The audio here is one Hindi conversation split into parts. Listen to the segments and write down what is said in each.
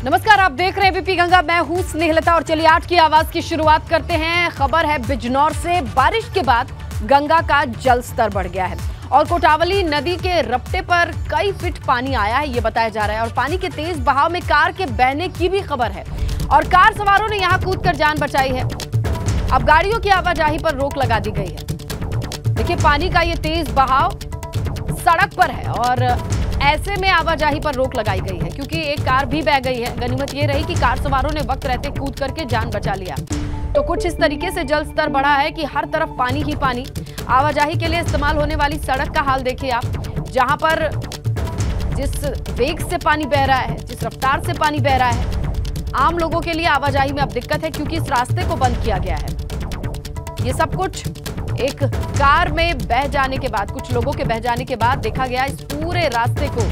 नमस्कार, आप देख रहे हैं एबीपी गंगा। मैं हूं स्नेहलता और चलिए आज की आवाज की शुरुआत करते हैं। खबर है बिजनौर से। बारिश के बाद गंगा का जल स्तर बढ़ गया है और कोटावली नदी के रपटे पर कई फीट पानी आया है, ये बताया जा रहा है। और पानी के तेज बहाव में कार के बहने की भी खबर है और कार सवारों ने यहां कूदकर जान बचाई है। अब गाड़ियों की आवाजाही पर रोक लगा दी गई है। देखिए, पानी का ये तेज बहाव सड़क पर है और ऐसे में आवाजाही पर रोक लगाई गई है क्योंकि एक कार भी बह गई है। गनीमत ये रही कि कार सवारों ने वक्त रहते कूद करके जान बचा लिया। तो कुछ इस तरीके से जल स्तर बढ़ा है कि हर तरफ पानी ही पानी। आवाजाही के लिए इस्तेमाल होने वाली सड़क का हाल देखिए आप, जहां पर जिस वेग से पानी बह रहा है, जिस रफ्तार से पानी बह रहा है, आम लोगों के लिए आवाजाही में अब दिक्कत है क्योंकि इस रास्ते को बंद किया गया है। ये सब कुछ एक कार में बह जाने के बाद, कुछ लोगों के बह जाने के बाद देखा गया। इस पूरे रास्ते को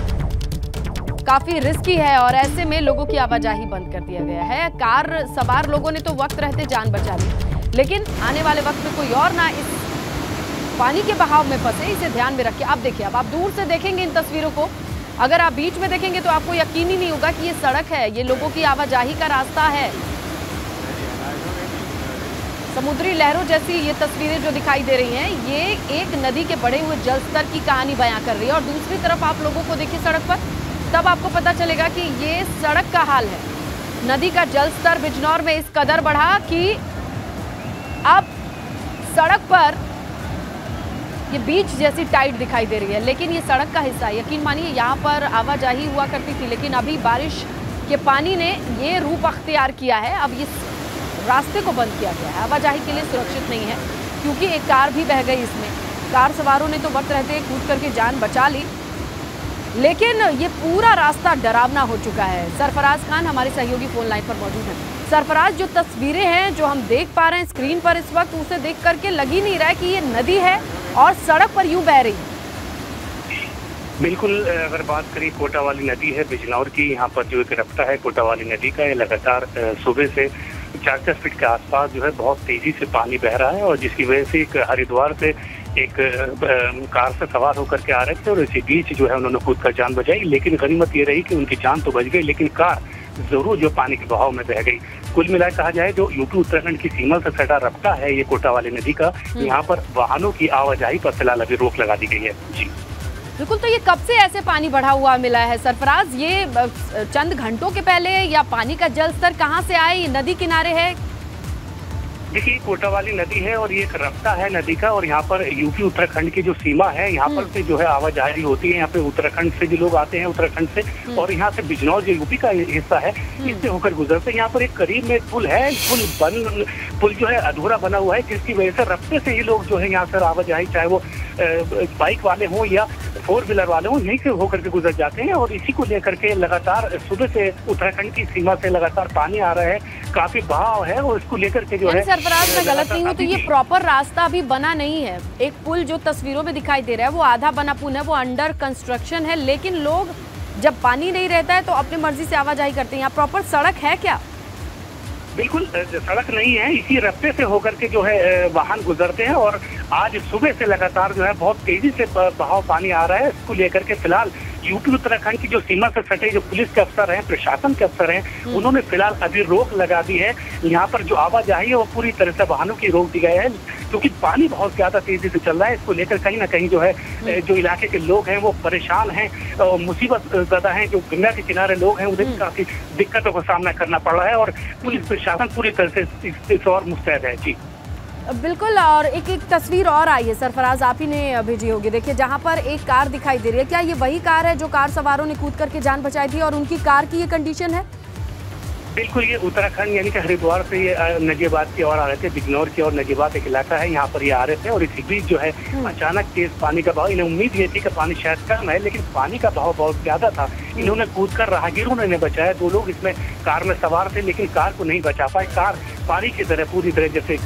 काफी रिस्की है और ऐसे में लोगों की आवाजाही बंद कर दिया गया है। कार सवार लोगों ने तो वक्त रहते जान बचा ली, लेकिन आने वाले वक्त में कोई और ना इस पानी के बहाव में फंसे, इसे ध्यान में रखिए। आप देखिए, अब आप दूर से देखेंगे इन तस्वीरों को, अगर आप बीच में देखेंगे तो आपको यकीन ही नहीं होगा कि ये सड़क है, ये लोगों की आवाजाही का रास्ता है। समुद्री लहरों जैसी ये तस्वीरें जो दिखाई दे रही हैं, ये एक नदी के बढ़े हुए जल स्तर की कहानी बयां कर रही है। और दूसरी तरफ आप लोगों को देखिए सड़क पर, तब आपको पता चलेगा कि ये सड़क का हाल है। नदी का जल स्तर बिजनौर में इस कदर बढ़ा कि अब सड़क पर ये बीच जैसी टाइट दिखाई दे रही है, लेकिन ये सड़क का हिस्सा है। यकीन मानिए, यहाँ पर आवाजाही हुआ करती थी, लेकिन अभी बारिश के पानी ने ये रूप अख्तियार किया है। अब इस रास्ते को बंद किया गया है, आवाजाही के लिए सुरक्षित नहीं है क्योंकि एक कार भी बह गई इसमें। कार सवारों ने तो वक्त रहते कूद करके जान बचा ली, लेकिन ये पूरा रास्ता डरावना हो चुका है। सरफराज खान हमारे सहयोगी फोन लाइन पर मौजूद हैं। सरफराज, जो तस्वीरें हैं जो हम देख पा रहे हैं स्क्रीन पर इस वक्त, उसे देख करके लग ही नहीं रहा है कि ये नदी है और सड़क पर यूं बह रही है। बिल्कुल, अगर बात करें कोटावाली नदी है बिजनौर की, यहाँ पर जो एक रफ्ता है कोटावाली नदी का, ये लगातार सुबह से 4-4 फीट के आसपास जो है बहुत तेजी से पानी बह रहा है और जिसकी वजह से एक हरिद्वार से एक कार से सवार होकर के आ रहे थे और इसी बीच जो है उन्होंने कूद कर जान बचाई। लेकिन गनीमत ये रही कि उनकी जान तो बच गई, लेकिन कार जरूर जो पानी के बहाव में बह गई। कुल मिलाकर कहा जाए, जो यूपी उत्तराखंड की सीमा से सटा रफ्ता है ये कोटावाली नदी का, यहाँ पर वाहनों की आवाजाही पर फिलहाल अभी रोक लगा दी गई है। जी बिल्कुल, तो ये कब से ऐसे पानी बढ़ा हुआ मिला है सरफराज? ये चंद घंटों के पहले या पानी का जल स्तर कहाँ से आए? ये नदी किनारे है? देखिए, कोटावाली नदी है और ये एक रफ्ता है नदी का और यहाँ पर यूपी उत्तराखंड की जो सीमा है, यहाँ पर से जो है आवाजाही होती है। यहाँ पे उत्तराखंड से भी लोग आते हैं, उत्तराखंड से, और यहाँ से बिजनौर जो यूपी का हिस्सा है इससे होकर गुजरते हैं। यहाँ पर एक करीब में पुल है, पुल जो है अधूरा बना हुआ है, जिसकी वजह से रफ्ते से ही लोग जो है यहाँ से आवाजाही, चाहे वो बाइक वाले हों या 4 व्हीलर वाले हों, यहीं से होकर के गुजर जाते हैं। और इसी को लेकर के लगातार सुबह से उत्तराखंड की सीमा से लगातार पानी आ रहा है, काफी बहाव है और इसको लेकर के जो है, सरफराज मैं गलत नहीं हूँ तो ये प्रॉपर रास्ता अभी बना नहीं है। एक पुल जो तस्वीरों में दिखाई दे रहा है वो आधा बना पुल है, वो अंडर कंस्ट्रक्शन है, लेकिन लोग जब पानी नहीं रहता है तो अपनी मर्जी से आवाजाही करते हैं। यहाँ प्रॉपर सड़क है क्या? बिल्कुल सड़क नहीं है, इसी रास्ते से होकर के जो है वाहन गुजरते हैं और आज सुबह से लगातार जो है बहुत तेजी से बहाव पानी आ रहा है। इसको लेकर के फिलहाल यूपी उत्तराखंड की जो सीमा से सटे जो पुलिस के अफसर हैं, प्रशासन के अफसर हैं, उन्होंने फिलहाल अभी रोक लगा दी है। यहाँ पर जो आवाजाही है वो पूरी तरह से वाहनों की रोक दी गई है क्योंकि पानी बहुत ज्यादा तेजी से चल रहा है। इसको लेकर कहीं ना कहीं जो है जो इलाके के लोग हैं वो परेशान हैं, मुसीबत ज्यादा है। जो गंगा के किनारे लोग हैं उन्हें भी काफी दिक्कतों का सामना करना पड़ रहा है और पुलिस प्रशासन पूरी तरह से इस और मुस्तैद है। जी बिल्कुल, और एक तस्वीर और आई है सरफराज, आप ही ने भेजी होगी। देखिए, जहां पर एक कार दिखाई दे रही है, क्या ये वही कार है जो कार सवारों ने कूद करके जान बचाई थी और उनकी कार की ये कंडीशन है? बिल्कुल, ये उत्तराखंड यानी कि हरिद्वार से ये नजीबाद की ओर आ रहे थे। बिजनौर की ओर नजीबाद एक इलाका है, यहाँ पर ये आ रहे थे और इसी बीच जो है अचानक तेज पानी का बहाव, इन्हें उम्मीद ये थी कि पानी शायद कम है, लेकिन पानी का बहाव बहुत ज्यादा था। इन्होंने कूदकर राहगीरों ने बचाया। 2 लोग इसमें कार में सवार थे, लेकिन कार को नहीं बचा पाए। कार पानी की तरह पूरी तरह जैसे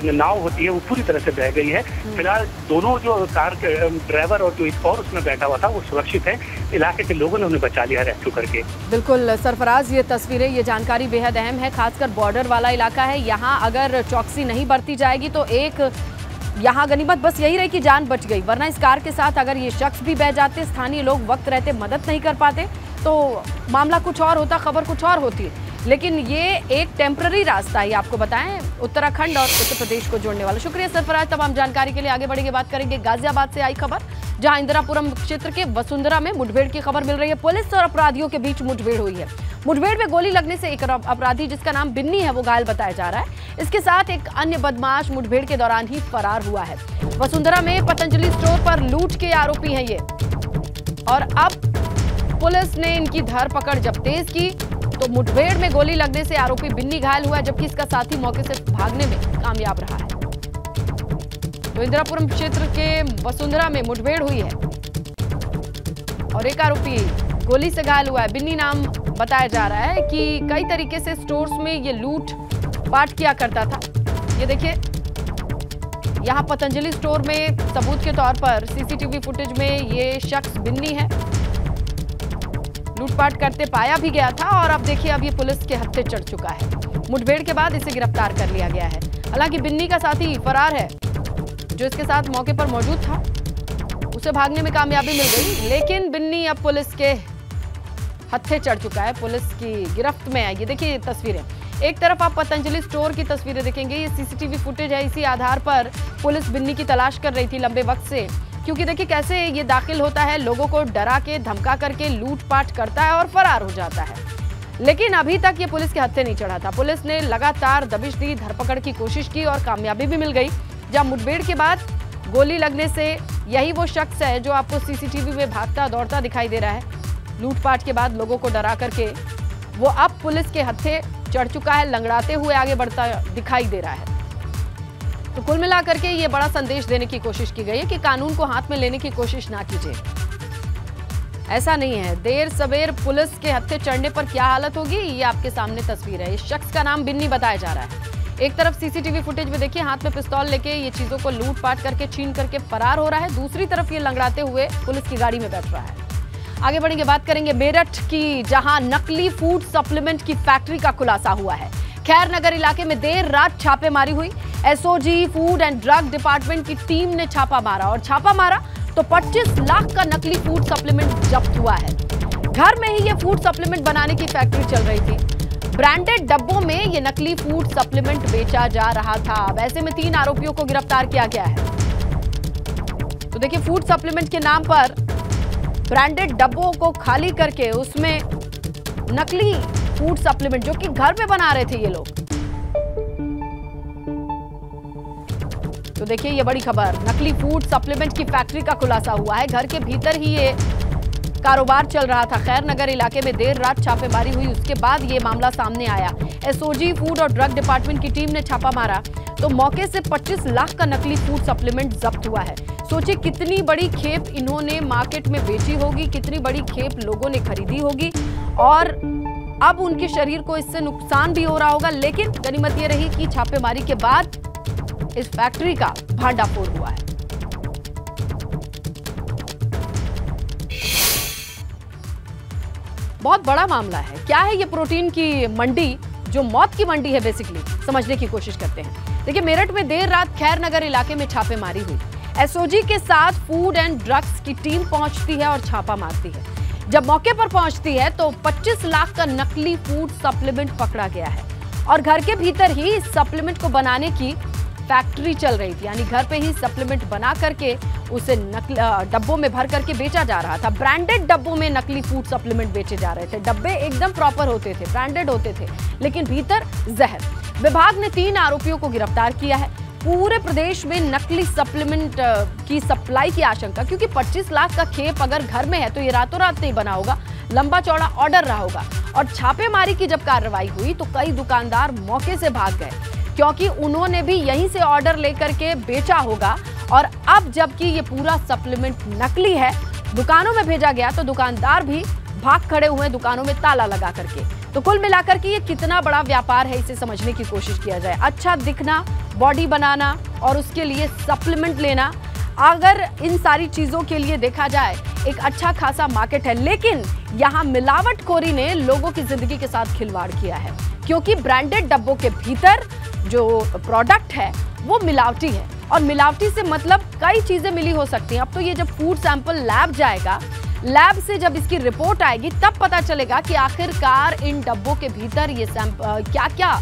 नाव होती है वो पूरी तरह से बह गई है। फिलहाल दोनों जो कार के ड्राइवर और जो एक और उसमें बैठा हुआ था वो सुरक्षित है। इलाके के लोगों ने उन्हें बचा लिया रेस्क्यू करके। बिल्कुल सरफराज, ये तस्वीरें, ये जानकारी बेहद अहम है, खासकर बॉर्डर वाला इलाका है। यहाँ अगर चौकसी नहीं बरती जाएगी तो एक यहाँ गनीमत बस यही रही कि जान बच गई, वरना इस कार के साथ अगर ये शख्स भी बह जाते, स्थानीय लोग वक्त रहते मदद नहीं कर पाते। तो मामला कुछ और होता, खबर कुछ और होती। लेकिन ये एक टेम्पररी रास्ता है, आपको बताएं, उत्तराखंड और उत्तर प्रदेश को जोड़ने वाला। शुक्रिया सरफराज। तमाम जानकारी के लिए आगे बढ़ेंगे, बात करेंगे गाजियाबाद से आई खबर, जहां इंदिरापुरम क्षेत्र के वसुंधरा में मुठभेड़ की खबर मिल रही है। पुलिस और अपराधियों के बीच मुठभेड़ हुई है। मुठभेड़ में गोली लगने से एक अपराधी, जिसका नाम बिन्नी है, वो घायल बताया जा रहा है। इसके साथ एक अन्य बदमाश मुठभेड़ के दौरान ही फरार हुआ है। वसुंधरा में पतंजलि स्टोर पर लूट के आरोपी हैं ये, और अब पुलिस ने इनकी धरपकड़ जब तेज की तो मुठभेड़ में गोली लगने से आरोपी बिन्नी घायल हुआ है, जबकि इसका साथी मौके से भागने में कामयाब रहा है। तो इंदिरापुरम क्षेत्र के वसुंधरा में मुठभेड़ हुई है और एक आरोपी गोली से घायल हुआ है। बिन्नी नाम बताया जा रहा है कि कई तरीके से स्टोर्स में ये लूट पाट किया करता था। ये देखिए, यहाँ पतंजलि स्टोर में सबूत के तौर पर सीसीटीवी फुटेज में ये शख्स बिन्नी है, लूटपाट करते पाया भी गया था। और अब देखिए, अब ये पुलिस के हत्थे चढ़ चुका है। मुठभेड़ के बाद इसे गिरफ्तार कर लिया गया है। हालांकि बिन्नी का साथी फरार है, जो इसके साथ मौके पर मौजूद था, उसे भागने में कामयाबी मिल गई, लेकिन बिन्नी अब पुलिस के हत्थे चढ़ चुका है, पुलिस की गिरफ्त में है। ये देखिए तस्वीरें, एक तरफ आप पतंजलि स्टोर की तस्वीरें देखेंगे, ये सीसीटीवी फुटेज है। इसी आधार पर पुलिस बिन्नी की तलाश कर रही थी लंबे वक्त से, क्योंकि देखिए कैसे ये दाखिल होता है, लोगों को डरा के धमका करके लूटपाट करता है और फरार हो जाता है। लेकिन अभी तक ये पुलिस के हत्थे नहीं चढ़ा था। पुलिस ने लगातार दबिश दी, धरपकड़ की कोशिश की और कामयाबी भी मिल गई। जहां मुठभेड़ के बाद गोली लगने से यही वो शख्स है जो आपको सीसीटीवी में भागता दौड़ता दिखाई दे रहा है। लूटपाट के बाद लोगों को डरा करके वो अब पुलिस के हत्थे चढ़ चुका है, लंगड़ाते हुए आगे बढ़ता दिखाई दे रहा है। तो कुल मिलाकर के ये बड़ा संदेश देने की कोशिश की गई है कि कानून को हाथ में लेने की कोशिश ना कीजिए। ऐसा नहीं है, देर सवेर पुलिस के हत्थे चढ़ने पर क्या हालत होगी, ये आपके सामने तस्वीर है। इस शख्स का नाम बिन्नी बताया जा रहा है। एक तरफ सीसीटीवी फुटेज में देखिए, हाथ में पिस्तौल लेके ये चीजों को लूटपाट करके छीन करके फरार हो रहा है। दूसरी तरफ ये लंगड़ाते हुए पुलिस की गाड़ी में बैठ रहा है। आगे बढ़ेंगे, बात करेंगे मेरठ की, जहां नकली फूड सप्लीमेंट की फैक्ट्री का खुलासा हुआ है। खैर नगर इलाके में देर रात छापेमारी हुई। SOG food and drug department की टीम ने छापा मारा, और छापा मारा तो 25 लाख का नकली फूड सप्लीमेंट जब्त हुआ है। घर में ही ये फूड सप्लीमेंट बनाने की फैक्ट्री चल रही थी। ब्रांडेड डब्बों में ये नकली फूड सप्लीमेंट बेचा जा रहा था। अब ऐसे में 3 आरोपियों को गिरफ्तार किया गया है। तो देखिए, फूड सप्लीमेंट के नाम पर ब्रांडेड डब्बों को खाली करके उसमें नकली फूड सप्लीमेंट, जो कि घर में बना रहे थे ये लोग। तो देखिए, ये बड़ी खबर, नकली फूड सप्लीमेंट की फैक्ट्री का खुलासा हुआ है। घर के भीतर ही ये कारोबार चल रहा था। खैर नगर इलाके में देर रात छापेमारी हुई, उसके बाद ये मामला सामने आया। एसओजी फूड और ड्रग डिपार्टमेंट की टीम ने छापा मारा तो मौके से 25 लाख का नकली फूड सप्लीमेंट जब्त हुआ है। सोचिए कितनी बड़ी खेप इन्होंने मार्केट में बेची होगी, कितनी बड़ी खेप लोगों ने खरीदी होगी, और अब उनके शरीर को इससे नुकसान भी हो रहा होगा। लेकिन गनीमत ये रही कि छापेमारी के बाद इस फैक्ट्री का भांडाफोड़ हुआ है। बहुत बड़ा मामला है। क्या है ये प्रोटीन की मंडी, जो मौत की मंडी है बेसिकली, समझने की कोशिश करते हैं। देखिए, मेरठ में देर रात खैर नगर इलाके में छापेमारी हुई। एसओजी के साथ फूड एंड ड्रग्स की टीम पहुंचती है और छापा मारती है। जब मौके पर पहुंचती है तो 25 लाख का नकली फूड सप्लीमेंट पकड़ा गया है, और घर के भीतर ही इस सप्लीमेंट को बनाने की फैक्ट्री चल रही थी। यानी घर पे ही सप्लीमेंट बना करके उसे डब्बों में भर करके बेचा जा रहा था। ब्रांडेड डब्बों में नकली फूड सप्लीमेंट बेचे जा रहे थे। डब्बे एकदम प्रॉपर होते थे, ब्रांडेड होते थे, लेकिन भीतर जहर। विभाग ने 3 आरोपियों को गिरफ्तार किया है। पूरे प्रदेश में नकली सप्लीमेंट की सप्लाई की आशंका, क्योंकि 25 लाख का खेप अगर घर में है तो ये रातों रात नहीं बना होगा, लंबा चौड़ा ऑर्डर रहा होगा। और छापेमारी की जब कार्रवाई हुई तो कई दुकानदार मौके से भाग गए, क्योंकि उन्होंने भी यहीं से ऑर्डर लेकर के बेचा होगा। और अब जबकि ये पूरा सप्लीमेंट नकली है, दुकानों में भेजा गया तो दुकानदार भी भाग खड़े हुए दुकानों में ताला लगा करके। तो कुल मिलाकर के ये कितना बड़ा व्यापार है, इसे समझने की कोशिश किया जाए। अच्छा दिखना, बॉडी बनाना और उसके लिए सप्लीमेंट लेना, अगर इन सारी चीजों के लिए देखा जाए एक अच्छा खासा मार्केट है। लेकिन यहाँ मिलावटखोरी ने लोगों की जिंदगी के साथ खिलवाड़ किया है, क्योंकि ब्रांडेड डब्बों के भीतर जो प्रोडक्ट है वो मिलावटी है, और मिलावटी से मतलब कई चीजें मिली हो सकती हैं। अब तो ये जब फूड सैंपल लैब जाएगा, लैब से जब इसकी रिपोर्ट आएगी तब पता चलेगा कि आखिरकार इन डब्बों के भीतर ये क्या क्या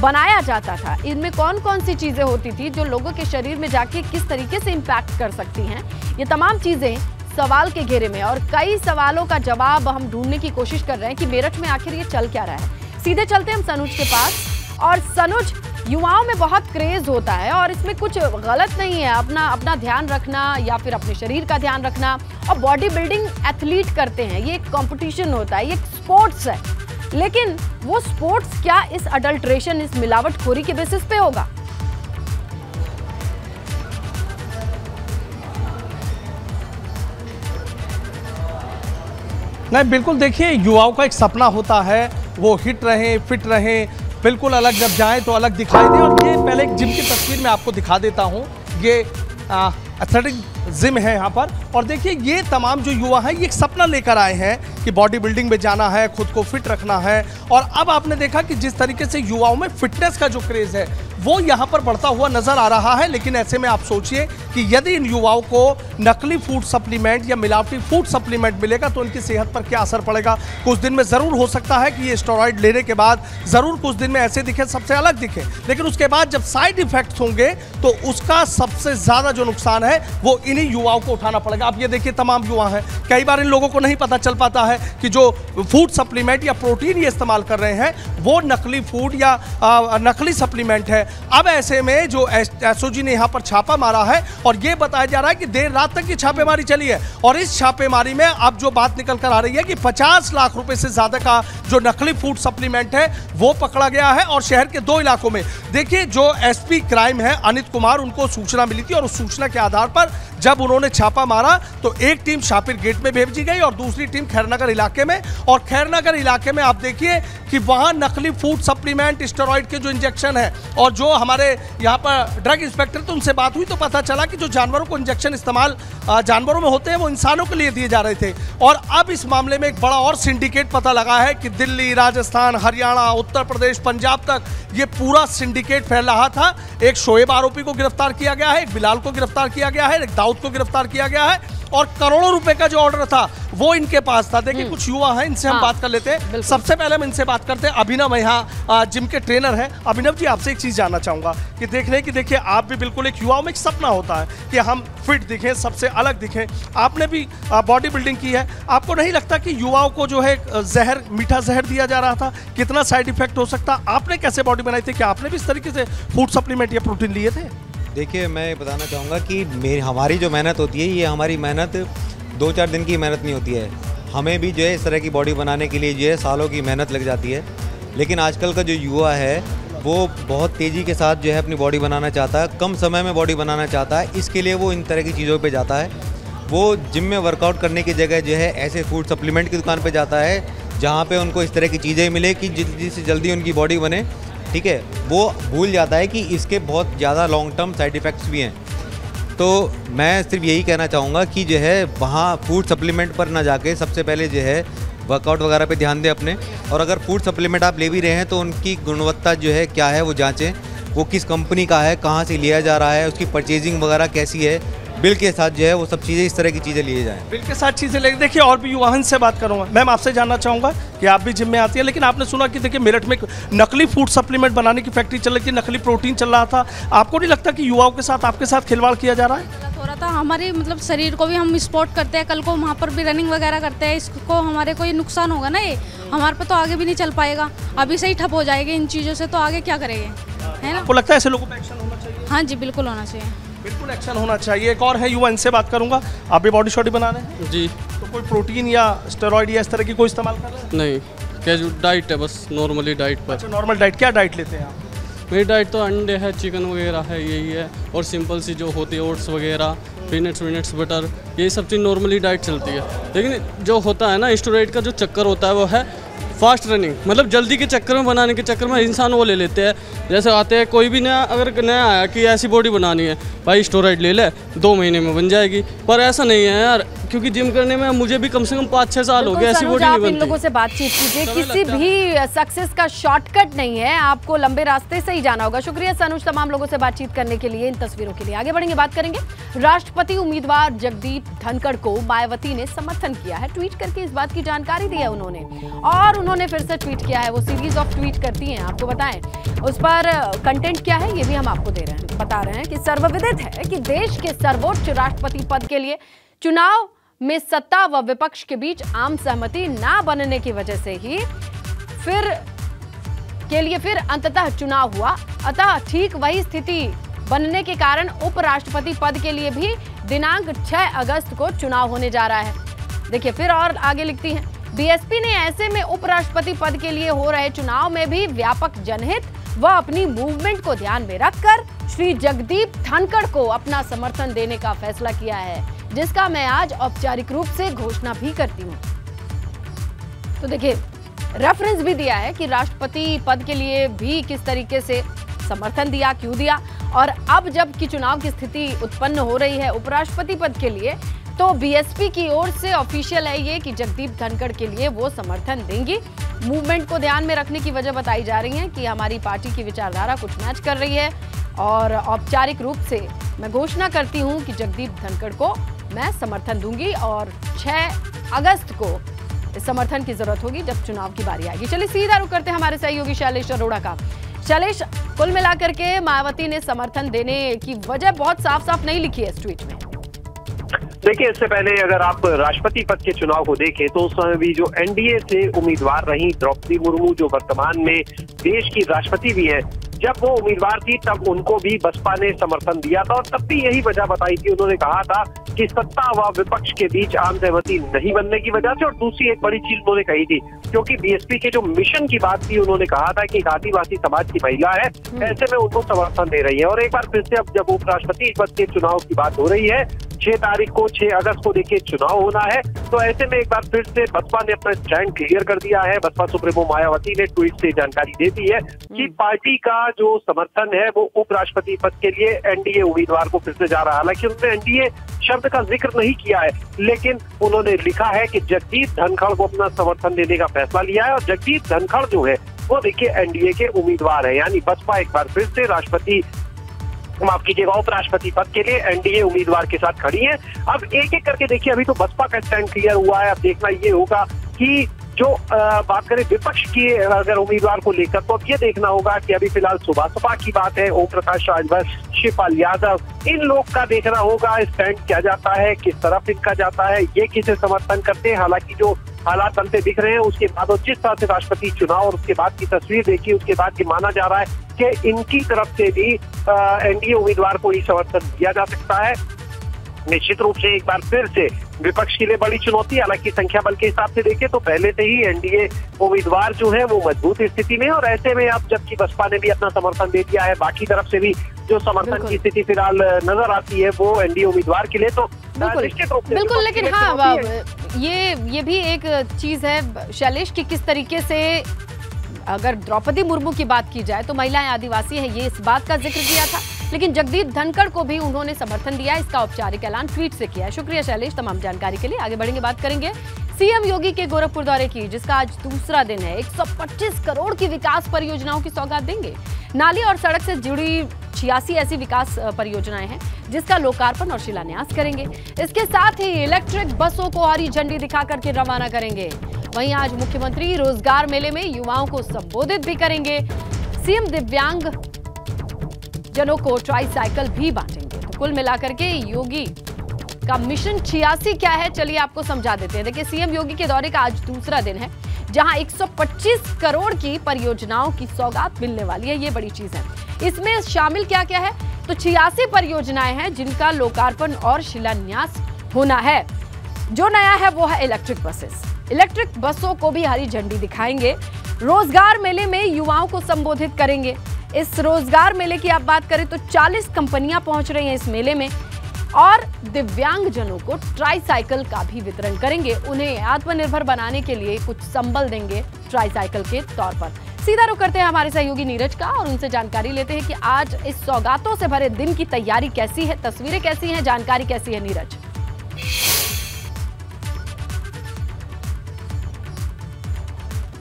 बनाया जाता था, इनमें कौन कौन सी चीजें होती थी जो लोगों के शरीर में जाके किस तरीके से इंपैक्ट कर सकती हैं। ये तमाम चीजें सवाल के घेरे में, और कई सवालों का जवाब हम ढूंढने की कोशिश कर रहे हैं कि मेरठ में आखिर ये चल क्या रहा है। सीधे चलते हैं हम सनुज के पास। और सनुज, युवाओं में बहुत क्रेज होता है और इसमें कुछ गलत नहीं है, अपना ध्यान रखना या फिर अपने शरीर का ध्यान रखना, और बॉडी बिल्डिंग एथलीट करते हैं, ये एक कंपटीशन होता है, ये एक स्पोर्ट्स है। लेकिन वो स्पोर्ट्स क्या इस अडल्ट्रेशन, इस मिलावटखोरी के बेसिस पे होगा? नहीं, बिल्कुल। देखिए, युवाओं का एक सपना होता है वो हिट रहें, फिट रहें, बिल्कुल अलग जब जाएं तो अलग दिखाई दे। और ये पहले एक जिम की तस्वीर मैं आपको दिखा देता हूं। ये एथलेटिक जिम है यहाँ पर, और देखिए ये तमाम जो युवा हैं ये एक सपना लेकर आए हैं कि बॉडी बिल्डिंग में जाना है, खुद को फिट रखना है। और अब आपने देखा कि जिस तरीके से युवाओं में फिटनेस का जो क्रेज है वो यहाँ पर बढ़ता हुआ नजर आ रहा है। लेकिन ऐसे में आप सोचिए कि यदि इन युवाओं को नकली फूड सप्लीमेंट या मिलावटी फूड सप्लीमेंट मिलेगा तो उनकी सेहत पर क्या असर पड़ेगा। कुछ दिन में ज़रूर हो सकता है कि ये स्टेरॉइड लेने के बाद ज़रूर कुछ दिन में ऐसे दिखे, सबसे अलग दिखे, लेकिन उसके बाद जब साइड इफेक्ट्स होंगे तो उसका सबसे ज़्यादा जो नुकसान है वो इन्हीं युवाओं को उठाना पड़ेगा। अब ये देखिए, तमाम युवा हैं, कई बार इन लोगों को नहीं पता चल पाता है कि जो फूड सप्लीमेंट या प्रोटीन ये इस्तेमाल कर रहे हैं वो नकली फूड या नकली सप्लीमेंट है। अब ऐसे में जो एसओजी ने यहाँ पर छापा मारा है, और ये बताया जा रहा है कि देर रात तक ये छापेमारी चली है, और इस छापेमारी में अब जो बात निकल कर आ रही है कि 50 लाख रुपए से ज्यादा का जो नकली फूड सप्लीमेंट है वो पकड़ा गया है। और शहर के 2 इलाकों में, देखिए, जो एसपी क्राइम है अनित कुमार, उनको सूचना मिली थी, और उस सूचना के आधार पर जब उन्होंने छापा मारा तो एक टीम शापिर गेट में भेजी गई और दूसरी टीम खैरनगर इलाके में। और खैरनगर इलाके में आप देखिए कि वहां नकली फूड सप्लीमेंट, स्टेरॉइड के जो इंजेक्शन है, और जो हमारे यहाँ पर ड्रग इंस्पेक्टर थे उनसे बात हुई तो पता चला कि जो जानवरों को इंजेक्शन इस्तेमाल जानवरों में होते हैं वो इंसानों के लिए दिए जा रहे थे। और अब इस मामले में एक बड़ा और सिंडिकेट पता लगा है कि दिल्ली, राजस्थान, हरियाणा, उत्तर प्रदेश, पंजाब तक ये पूरा सिंडिकेट फैल रहा था। एक शोएब आरोपी को गिरफ्तार किया गया है, एक बिलाल को गिरफ्तार किया गया है, एक दाऊद को गिरफ्तार किया गया है, और करोड़ों रुपए का जो ऑर्डर था वो इनके पास था। देखिए, कुछ युवा हैं, इनसे हम बात कर लेते हैं। सबसे पहले हम इनसे बात करते हैं। अभिनव यहाँ जिम के ट्रेनर हैं। अभिनव जी, आपसे एक चीज जानना चाहूंगा कि देखिए आप भी बिल्कुल, एक युवाओं में एक सपना होता है कि हम फिट दिखें, सबसे अलग दिखें। आपने भी बॉडी बिल्डिंग की है, आपको नहीं लगता कि युवाओं को जो है जहर, मीठा जहर दिया जा रहा था? कितना साइड इफेक्ट हो सकता? आपने कैसे बॉडी बनाई थी? क्या आपने भी इस तरीके से फूड सप्लीमेंट या प्रोटीन लिए थे? देखिए, मैं बताना चाहूँगा कि हमारी जो मेहनत होती है, ये हमारी मेहनत 2-4 दिन की मेहनत नहीं होती है। हमें भी जो है इस तरह की बॉडी बनाने के लिए जो है सालों की मेहनत लग जाती है। लेकिन आजकल का जो युवा है वो बहुत तेज़ी के साथ जो है अपनी बॉडी बनाना चाहता है, कम समय में बॉडी बनाना चाहता है। इसके लिए वो इन तरह की चीज़ों पे जाता है। वो जिम में वर्कआउट करने की जगह जो है ऐसे फूड सप्लीमेंट की दुकान पे जाता है जहाँ पे उनको इस तरह की चीज़ें मिले कि जल्दी से जल्दी उनकी बॉडी बने। ठीक है, वो भूल जाता है कि इसके बहुत ज़्यादा लॉन्ग टर्म साइड इफ़ेक्ट्स भी हैं। तो मैं सिर्फ यही कहना चाहूँगा कि जो है वहाँ फूड सप्लीमेंट पर ना जाके सबसे पहले जो है वर्कआउट वगैरह पे ध्यान दें अपने। और अगर फूड सप्लीमेंट आप ले भी रहे हैं तो उनकी गुणवत्ता जो है क्या है वो जांचें, वो किस कंपनी का है, कहाँ से लिया जा रहा है, उसकी परचेजिंग वगैरह कैसी है, बिल के साथ जो है वो सब चीज़ें, इस तरह की चीज़ें लिए जाएं। बिल के साथ चीज़ें लेके देखिए। और भी युवाओं से बात करूँगा। मैम, आपसे जानना चाहूँगा कि आप भी जिम में आती है, लेकिन आपने सुना कि देखिए मेरठ में नकली फूड सप्लीमेंट बनाने की फैक्ट्री चल रही थी, नकली प्रोटीन चल रहा था। आपको नहीं लगता कि युवाओं के साथ, आपके साथ खिलवाड़ किया जा रहा है? हो रहा था। हमारे मतलब शरीर को भी हम स्पोर्ट करते हैं, कल को वहाँ पर भी रनिंग वगैरह करते हैं, इसको हमारे को ये नुकसान होगा ना, ये हमारे पे तो आगे भी नहीं चल पाएगा। अभी से ही ठप हो जाएगा इन चीज़ों से, तो आगे क्या करेंगे, है ना? आपको लगता है ऐसे लोगों पर एक्शन होना चाहिए? हाँ जी, बिल्कुल होना चाहिए, बिल्कुल एक्शन होना चाहिए। एक और है युवा, इनसे बात करूंगा। आप भी बॉडी शॉडी बना रहे हैं? जी। तो कोई प्रोटीन या स्टेरॉइड या इस तरह की कोई इस्तेमाल कर रहे हैं? नहीं, कैजुअल डाइट है, बस नॉर्मली डाइट पर। अच्छा, नॉर्मल डाइट। क्या डाइट लेते हैं आप? मेरी डाइट तो अंडे है, चिकन वगैरह है, यही है, और सिंपल सी जो होती है ओट्स वगैरह, पीनट्स बटर, यही सब चीज़ नॉर्मली डाइट चलती है। लेकिन जो होता है ना स्टेरॉइड का जो चक्कर होता है वो है फास्ट रनिंग, मतलब जल्दी के चक्कर में, बनाने के चक्कर में इंसान वो ले लेते हैं। जैसे आते हैं कोई भी नया, अगर नया आया कि ऐसी बॉडी बनानी है, भाई स्टेरॉइड ले ले 2 महीने में बन जाएगी, पर ऐसा नहीं है यार, क्योंकि जिम करने में मुझे भी कम से कम 5-6 साल हो गए, ऐसी बॉडी नहीं बनती। इन लोगों से बातचीत कीजिए, किसी भी सक्सेस का शॉर्टकट नहीं है, आपको लंबे रास्ते से ही जाना होगा। शुक्रिया सनुज तमाम लोगों से बातचीत करने के लिए, इन तस्वीरों के लिए। आगे बढ़ेंगे, बात करेंगे। राष्ट्रपति उम्मीदवार जगदीप धनखड़ को मायावती ने समर्थन किया है, ट्वीट करके इस बात की जानकारी दी है उन्होंने, और उन्होंने फिर से ट्वीट किया है। वो सीरीज ऑफ ट्वीट करती हैं, आपको बताएं उस पर कंटेंट क्या है, ये भी हम आपको बता रहे हैं कि सर्वविदित है कि देश के सर्वोच्च राष्ट्रपति पद के लिए चुनाव में सत्ता व विपक्ष के बीच आम सहमति ना बनने की वजह से ही फिर अंततः चुनाव हुआ। अतः ठीक वही स्थिति बनने के कारण उपराष्ट्रपति पद के लिए भी दिनांक 6 अगस्त को चुनाव होने जा रहा है। देखिए फिर और आगे लिखती हैं, बीएसपी ने ऐसे में उपराष्ट्रपति पद के लिए हो रहे चुनाव में भी व्यापक जनहित व अपनी मूवमेंट को ध्यान में रखकर श्री जगदीप धनखड़ को अपना समर्थन देने का फैसला किया है, जिसका मैं आज औपचारिक रूप से घोषणा भी करती हूं। तो देखिए रेफरेंस भी दिया है कि राष्ट्रपति पद के लिए भी किस तरीके से समर्थन दिया, क्यों दिया, और अब जबकि चुनाव की स्थिति उत्पन्न हो रही है उपराष्ट्रपति पद के लिए, तो बीएसपी की ओर से ऑफिशियल है ये कि जगदीप धनखड़ के लिए वो समर्थन देंगी। मूवमेंट को ध्यान में रखने की वजह बताई जा रही है कि हमारी पार्टी की विचारधारा कुछ मैच कर रही है, और औपचारिक रूप से मैं घोषणा करती हूं कि जगदीप धनखड़ को मैं समर्थन दूंगी, और 6 अगस्त को इस समर्थन की जरूरत होगी जब चुनाव की बारी आएगी। चलिए सीधा रुख करते हैं हमारे सहयोगी शैलेश अरोड़ा का। शैलेश, कुल मिलाकर के मायावती ने समर्थन देने की वजह बहुत साफ साफ नहीं लिखी है इस ट्वीट में। देखिए, इससे पहले अगर आप राष्ट्रपति पद के चुनाव को देखें तो उस समय भी जो एनडीए से उम्मीदवार रही द्रौपदी मुर्मू, जो वर्तमान में देश की राष्ट्रपति भी है, जब वो उम्मीदवार थी तब उनको भी बसपा ने समर्थन दिया था, और तब भी यही वजह बताई थी। उन्होंने कहा था कि सत्ता व विपक्ष के बीच आम सहमति नहीं बनने की वजह से, और दूसरी एक बड़ी चीज उन्होंने कही थी, क्योंकि बीएसपी के जो मिशन की बात थी, उन्होंने कहा था कि एक आदिवासी समाज की महिला है, ऐसे में उनको समर्थन दे रही है। और एक बार फिर से अब जब उपराष्ट्रपति पद के चुनाव की बात हो रही है, 6 अगस्त को देखिए चुनाव होना है, तो ऐसे में एक बार फिर से बसपा ने अपना स्टैंड क्लियर कर दिया है। बसपा सुप्रीमो मायावती ने ट्वीट से जानकारी दे दी है कि पार्टी का जो समर्थन है वो उपराष्ट्रपति पद के लिए एनडीए उम्मीदवार को फिर से जा रहा है। हालांकि उन्होंने एनडीए शब्द का जिक्र नहीं किया है, लेकिन उन्होंने लिखा है कि जगदीप धनखड़ को अपना समर्थन देने का फैसला लिया है, और जगदीप धनखड़ जो है वो देखिए एनडीए के उम्मीदवार है, यानी बसपा एक बार फिर से उपराष्ट्रपति पद के लिए एनडीए उम्मीदवार के साथ खड़ी है। अब एक एक करके देखिए, अभी तो बसपा का स्टैंड क्लियर हुआ है, अब देखना ये होगा कि जो बात करें विपक्ष की अगर उम्मीदवार को लेकर, तो अब ये देखना होगा कि अभी फिलहाल सुभाषपा की बात है, ओम प्रकाश राजभर, शिवपाल यादव, इन लोग का देखना होगा स्टैंड क्या जाता है, किस तरफ इनका जाता है, ये किसे समर्थन करते हैं। हालांकि जो हालात बनते दिख रहे हैं उसके बाद, और जिस तरह से राष्ट्रपति चुनाव और उसके बाद की तस्वीर देखी, उसके बाद ये माना जा रहा है कि इनकी तरफ से भी एनडीए उम्मीदवार को ही समर्थन दिया जा सकता है। निश्चित रूप से एक बार फिर से विपक्ष के लिए बड़ी चुनौती, हालांकि संख्या बल के हिसाब से देखें तो पहले से ही एनडीए उम्मीदवार जो है वो मजबूत स्थिति में, और ऐसे में अब जबकि बसपा ने भी अपना समर्थन दे दिया है, बाकी तरफ से भी जो समर्थन की स्थिति फिलहाल नजर आती है वो एनडीए उम्मीदवार के लिए, तो निश्चित रूप से बिल्कुल। लेकिन हाँ, ये भी एक चीज है शैलेश की किस तरीके से अगर द्रौपदी मुर्मू की बात की जाए तो महिलाएं आदिवासी हैं, ये इस बात का जिक्र किया था, लेकिन जगदीप धनखड़ को भी उन्होंने समर्थन दिया, इसका औपचारिक ऐलान ट्वीट से किया है। शुक्रिया शैलेश तमाम जानकारी के लिए। आगे बढ़ेंगे, बात करेंगे सीएम योगी के गोरखपुर दौरे की, जिसका आज दूसरा दिन है। 125 करोड़ की विकास परियोजनाओं की सौगात देंगे। नाली और सड़क से जुड़ी 86 ऐसी विकास परियोजनाएं हैं जिसका लोकार्पण और शिलान्यास करेंगे। इसके साथ ही इलेक्ट्रिक बसों को हरी झंडी दिखा करके रवाना करेंगे। वहीं आज मुख्यमंत्री रोजगार मेले में युवाओं को संबोधित भी करेंगे। सीएम दिव्यांग जनों को ट्राईसाइकिल भी बांटेंगे। तो कुल मिलाकर के योगी का मिशन 86 क्या है, चलिए आपको समझा देते हैं। देखिए, सीएम योगी के दौरे का आज दूसरा दिन है, जहां 125 करोड़ की परियोजनाओं की सौगात मिलने वाली है। ये बड़ी चीज है। इसमें शामिल क्या क्या है, तो 86 परियोजनाएं हैं जिनका लोकार्पण और शिलान्यास होना है। जो नया है वो है इलेक्ट्रिक बसेस। इलेक्ट्रिक बसों को भी हरी झंडी दिखाएंगे। रोजगार मेले में युवाओं को संबोधित करेंगे। इस रोजगार मेले की आप बात करें तो 40 कंपनियां पहुंच रही हैं इस मेले में। और दिव्यांगजनों को ट्राईसाइकिल का भी वितरण करेंगे। उन्हें आत्मनिर्भर बनाने के लिए कुछ संबल देंगे ट्राईसाइकिल के तौर पर। सीधा रुख करते हैं हमारे सहयोगी नीरज का और उनसे जानकारी लेते हैं कि आज इस सौगातों से भरे दिन की तैयारी कैसी है, तस्वीरें कैसी हैं, जानकारी कैसी है नीरज।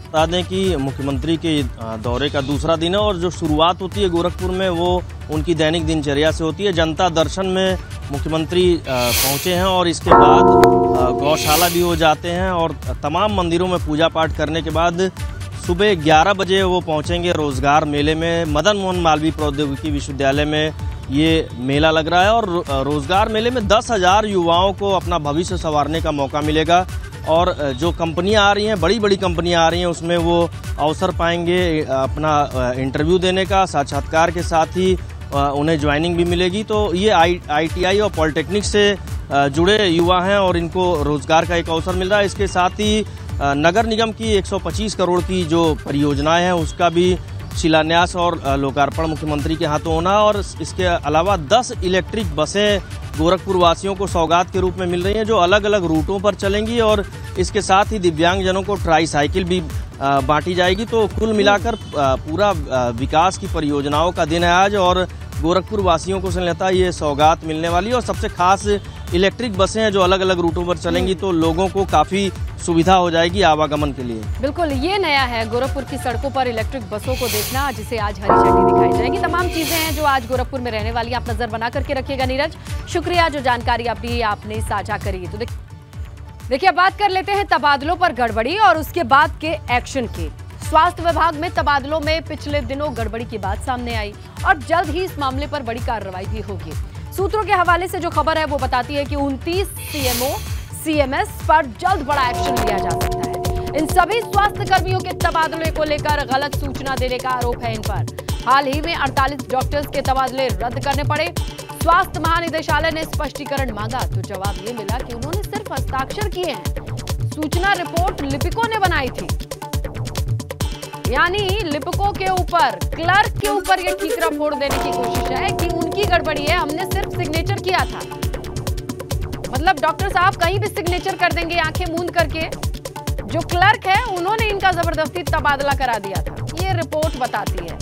बता दें कि मुख्यमंत्री के दौरे का दूसरा दिन है और जो शुरुआत होती है गोरखपुर में वो उनकी दैनिक दिनचर्या से होती है। जनता दर्शन में मुख्यमंत्री पहुंचे हैं और इसके बाद गौशाला भी हो जाते हैं और तमाम मंदिरों में पूजा पाठ करने के बाद सुबह 11 बजे वो पहुंचेंगे रोजगार मेले में। मदन मोहन मालवीय प्रौद्योगिकी विश्वविद्यालय में ये मेला लग रहा है और रोजगार मेले में 10,000 युवाओं को अपना भविष्य संवारने का मौका मिलेगा और जो कंपनियां आ रही हैं, बड़ी बड़ी कंपनियां आ रही हैं, उसमें वो अवसर पाएंगे अपना इंटरव्यू देने का। साक्षात्कार के साथ ही उन्हें ज्वाइनिंग भी मिलेगी। तो ये ITI और पॉलिटेक्निक से जुड़े युवा हैं और इनको रोजगार का एक अवसर मिल रहा है। इसके साथ ही नगर निगम की 125 करोड़ की जो परियोजनाएं हैं उसका भी शिलान्यास और लोकार्पण मुख्यमंत्री के हाथों होना और इसके अलावा 10 इलेक्ट्रिक बसें गोरखपुर वासियों को सौगात के रूप में मिल रही हैं जो अलग अलग रूटों पर चलेंगी और इसके साथ ही दिव्यांगजनों को ट्राईसाइकिल भी बांटी जाएगी। तो कुल मिलाकर पूरा विकास की परियोजनाओं का दिन है आज और गोरखपुर वासियों को संलग्नता ये सौगात मिलने वाली है और सबसे खास इलेक्ट्रिक बसें हैं जो अलग अलग रूटों पर चलेंगी तो लोगों को काफ़ी सुविधा हो जाएगी आवागमन के लिए। बिल्कुल, ये नया है गोरखपुर की सड़कों पर इलेक्ट्रिक बसों को देखना, जिसे आज हरी झंडी दिखाई जाएगी। तमाम चीजें हैं जो आज गोरखपुर में रहने वाली, आप नजर बना करके रखिएगा। नीरज, शुक्रिया जो जानकारी आपने साझा करी। तो देखिए, बात कर लेते हैं तबादलों पर गड़बड़ी और उसके बाद के एक्शन की। स्वास्थ्य विभाग में तबादलों में पिछले दिनों गड़बड़ी की बात सामने आई और जल्द ही इस मामले पर बड़ी कार्रवाई भी होगी। सूत्रों के हवाले से जो खबर है वो बताती है कि 29 CMO CMS पर जल्द बड़ा एक्शन लिया जा सकता है। इन सभी स्वास्थ्य कर्मियों के तबादले को लेकर गलत सूचना देने का आरोप है इन पर। हाल ही में 48 डॉक्टर्स के तबादले रद्द करने पड़े। स्वास्थ्य महानिदेशालय ने स्पष्टीकरण मांगा तो जवाब ये मिला कि उन्होंने सिर्फ हस्ताक्षर किए हैं। सूचना रिपोर्ट लिपिकों ने बनाई थी, यानी लिपिकों के ऊपर, क्लर्क के ऊपर ये ठीकरा फोड़ देने की कोशिश है कि उनकी गड़बड़ी है, हमने सिर्फ सिग्नेचर किया था। मतलब डॉक्टर साहब कहीं भी सिग्नेचर कर देंगे आंखें मूंद करके। जो क्लर्क है उन्होंने इनका जबरदस्ती तबादला करा दिया था, ये रिपोर्ट बताती है।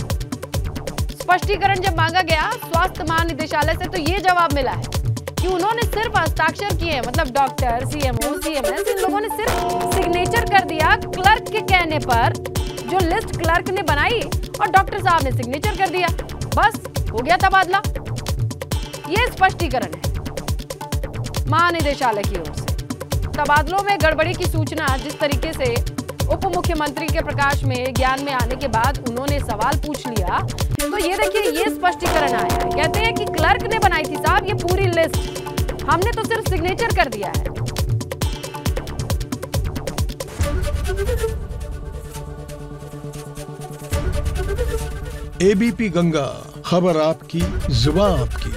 स्पष्टीकरण जब मांगा गया स्वास्थ्य महानिदेशालय से तो ये जवाब मिला है कि उन्होंने सिर्फ हस्ताक्षर किए। मतलब डॉक्टर, CMO CMS इन लोगों ने सिर्फ सिग्नेचर कर दिया क्लर्क के कहने पर। जो लिस्ट क्लर्क ने बनाई और डॉक्टर साहब ने सिग्नेचर कर दिया, बस हो गया तबादला। ये स्पष्टीकरण है महानिदेशालय की ओर से। तबादलों में गड़बड़ी की सूचना जिस तरीके से उप मुख्यमंत्री के प्रकाश में ज्ञान में आने के बाद उन्होंने सवाल पूछ लिया, तो ये देखिए ये स्पष्टीकरण आया है। कहते हैं कि क्लर्क ने बनाई थी साहब ये पूरी लिस्ट, हमने तो सिर्फ सिग्नेचर कर दिया है। ABP गंगा, खबर आपकी, जुबान आपकी।